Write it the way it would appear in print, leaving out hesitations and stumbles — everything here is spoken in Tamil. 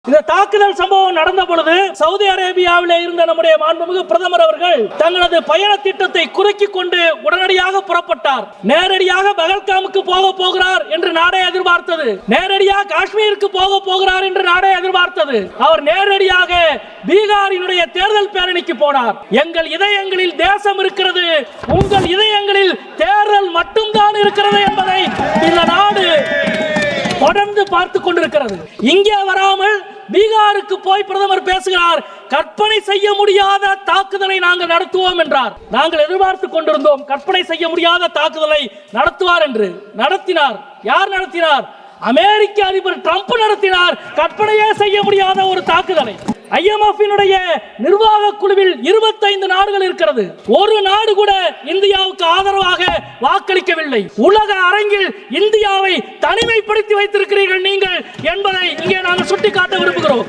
இந்த தாக்குதல் சம்பவம் நடந்த பொழுது சவுதி அரேபியாவில் இருந்த நம்முடைய மாண்புமிகு பிரதமர் அவர்கள் தங்களது பயண திட்டத்தை குறுக்கிக் கொண்டு உடனடியாக புறப்பட்டார். நேரடியாக பகல்காமுக்கு போக போகிறார் என்று நாடே எதிர்பார்த்தது. நேரடியாக காஷ்மீருக்கு போக போகிறார் என்று நாடே எதிர்பார்த்தது. அவர் நேரடியாக பீகாரினுடைய தேர்தல் பேரணிக்கு போனார். எங்கள் இதயங்களில் தேசம் இருக்கிறது, உங்கள் இதயங்களில் தேர்தல் மட்டும்தான் இருக்கிறது என்பதை இந்த நாடு தொடர்ந்து பார்த்துக் கொண்டிருக்கிறது. இங்கே வராமல் பீகாருக்கு போய் பிரதமர் பேசுகிறார். கற்பனை செய்ய முடியாத தாக்குதலை நாங்கள் நடத்துவோம் என்றார். நாங்கள் எதிர்பார்த்துக் கொண்டிருந்தோம் கற்பனை செய்ய முடியாத தாக்குதலை நடத்துவார் என்று. நடத்தினார். யார் நடத்தினார்? அமெரிக்க அதிபர் ட்ரம்ப் நடத்தினார். கற்பனையே செய்ய முடியாத ஒரு தாக்குதலை. IMF நிர்வாக குழுவில் 25 நாடுகள் இருக்கிறது. ஒரு நாடு கூட இந்தியாவுக்கு ஆதரவாக வாக்களிக்கவில்லை. உலக அரங்கில் இந்தியாவை தனிமைப்படுத்தி வைத்திருக்கிறீர்கள் நீங்கள் என்பதை இங்கே நாங்கள் சுட்டிக்காட்ட விரும்புகிறோம்.